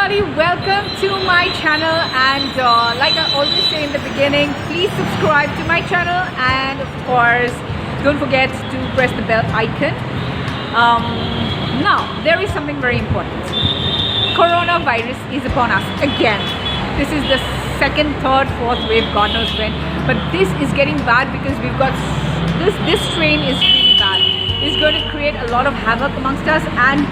everybody, welcome to my channel. And like I always say in the beginning, please subscribe to my channel, and of course don't forget to press the bell icon. Now there is something very important. Coronavirus is upon us again. This is the second, third, fourth wave, God knows when, but this is getting bad because we've got this strain is really bad. It's going to create a lot of havoc amongst us, and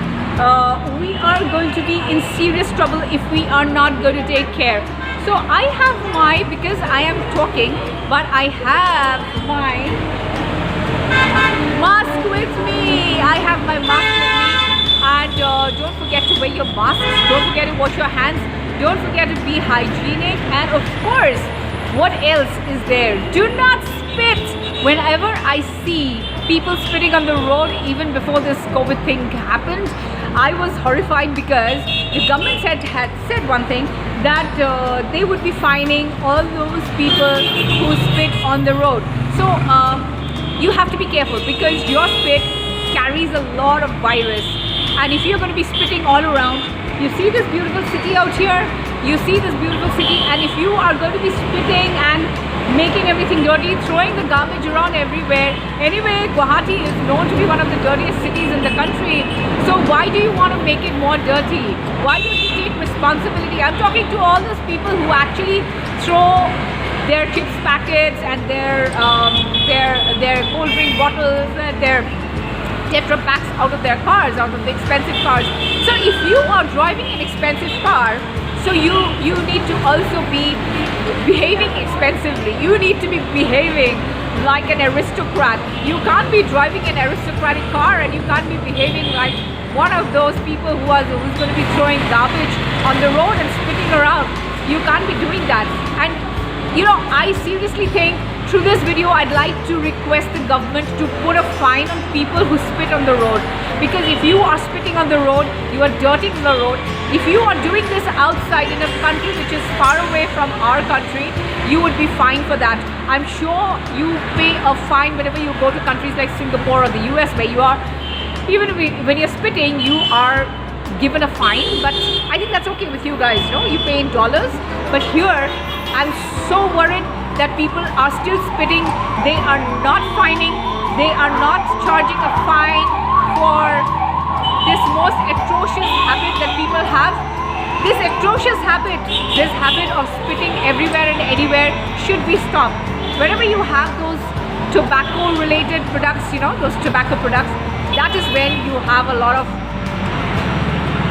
we are going to be in serious trouble if we are not going to take care. So I have my, because I am talking, but I have my mask with me. I have my mask with me, and don't forget to wear your masks. Don't forget to wash your hands. Don't forget to be hygienic, and of course, what else is there? Do not spit. Whenever I see people spitting on the road, even before this COVID thing happened, I was horrified because the government had said one thing, that they would be fining all those people who spit on the road. So you have to be careful because your spit carries a lot of virus, and if you're going to be spitting all around, you see this beautiful city out here, you see this beautiful city, and if you are going to be spitting and making everything dirty, throwing the garbage around everywhere. Anyway, Guwahati is known to be one of the dirtiest cities in the country. So why do you want to make it more dirty? Why don't you take responsibility? I'm talking to all those people who actually throw their chips packets and their cold drink bottles and their Tetra packs out of their cars, out of the expensive cars. So if you are driving an expensive car, so you need to also be behaving expensively. You need to be behaving like an aristocrat. You can't be driving an aristocratic car and you can't be behaving like one of those people who's going to be throwing garbage on the road and spitting around. You can't be doing that. And you know, I seriously think through this video I'd like to request the government to put a fine on people who spit on the road, because if you are spitting on the road, you are dirtying the road. If you are doing this outside in a country which is far away from our country, you would be fined for that. I'm sure you pay a fine whenever you go to countries like Singapore or the US, where you are, even when you're spitting, you are given a fine. But I think that's okay with you guys, no? You pay in dollars. But here I'm so worried that people are still spitting. They are not fining, they are not charging a fine for this most atrocious habit that people have. This atrocious habit, this habit of spitting everywhere and anywhere should be stopped. Whenever you have those tobacco related products, you know, those tobacco products, that is when you have a lot of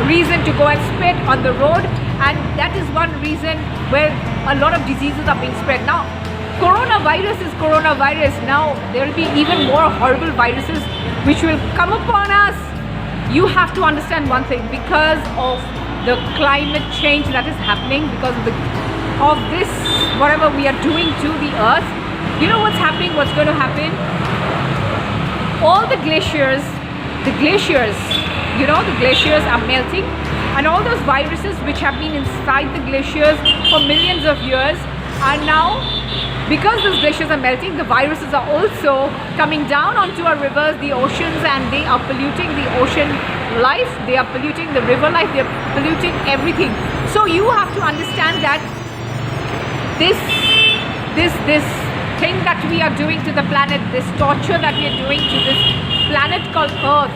reason to go and spit on the road, and that is one reason where a lot of diseases are being spread. Now coronavirus is coronavirus. Now there will be even more horrible viruses which will come upon us. You have to understand one thing, because of the climate change that is happening, because of this whatever we are doing to the earth, you know what's happening, what's going to happen? All the glaciers, you know, the glaciers are melting, and all those viruses which have been inside the glaciers for millions of years are now, because those glaciers are melting, the viruses are also coming down onto our rivers, the oceans, and they are polluting the ocean life, they are polluting the river life, they are polluting everything. So you have to understand that this thing that we are doing to the planet, this torture that we are doing to this planet called Earth,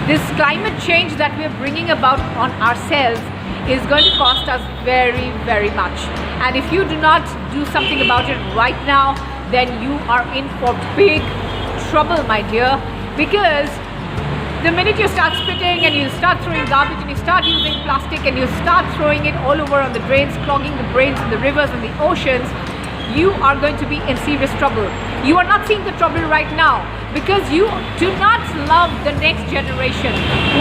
this climate change that we are bringing about on ourselves is going to cost us very, very much. And if you do not do something about it right now, then you are in for big trouble, my dear. Because the minute you start spitting and you start throwing garbage and you start using plastic and you start throwing it all over on the drains, clogging the drains in the rivers and the oceans, you are going to be in serious trouble. You are not seeing the trouble right now because you do not love the next generation.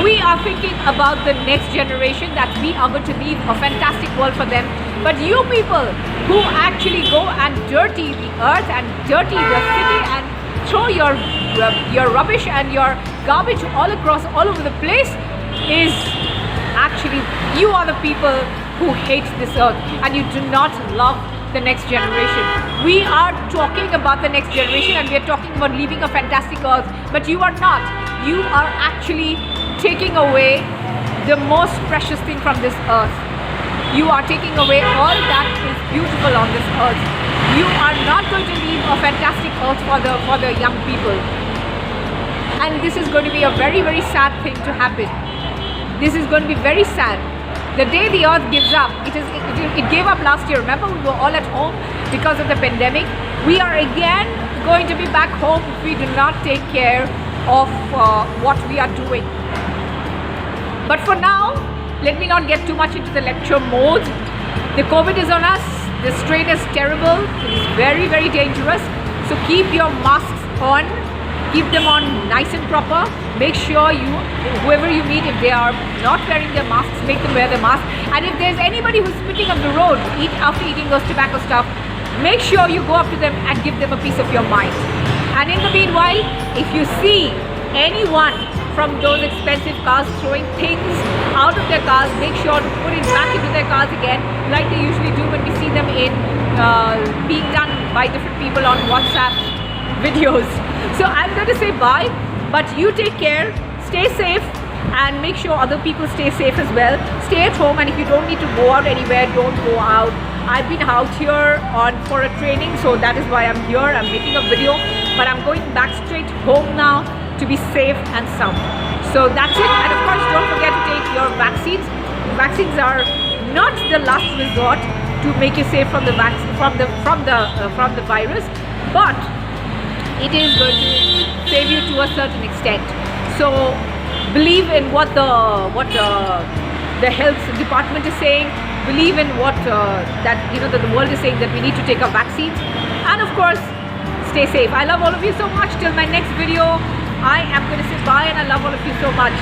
We are thinking about the next generation, that we are going to leave a fantastic world for them. But you people who actually go and dirty the earth and dirty the city and throw your rubbish and your garbage all over the place, is actually, you are the people who hate this earth and you do not love the next generation. We are talking about the next generation and we are talking about leaving a fantastic earth, but you are not. You are actually taking away the most precious thing from this earth. You are taking away all that is beautiful on this earth. You are not going to leave a fantastic earth for the young people. And this is going to be a very, very sad thing to happen. This is going to be very sad. The day the earth gives up, it gave up last year. Remember, we were all at home because of the pandemic. We are again going to be back home if we do not take care of what we are doing. But for now, let me not get too much into the lecture mode. The COVID is on us. The strain is terrible. It is very, very dangerous. So keep your masks on. Keep them on nice and proper. Make sure whoever you meet, if they are not wearing their masks, make them wear their mask. And if there's anybody who's spitting on the road after eating those tobacco stuff, make sure you go up to them and give them a piece of your mind. And in the meanwhile, if you see anyone from those expensive cars throwing things out of their cars, make sure to put it back into their cars again, like they usually do when we see them being done by different people on WhatsApp videos. So I'm going to say bye, but you take care, stay safe, and make sure other people stay safe as well. Stay at home, and if you don't need to go out anywhere, don't go out. I've been out here for a training, so that is why I'm here. I'm making a video, but I'm going back straight home now to be safe and sound. So that's it. And of course, don't forget to take your vaccines. Vaccines are not the last resort to make you safe from the virus, but it is going to save you to a certain extent. So believe in what the health department is saying. Believe in what the world is saying, that we need to take our vaccines. And of course, stay safe. I love all of you so much. Till my next video, I am going to say bye, and I love all of you so much.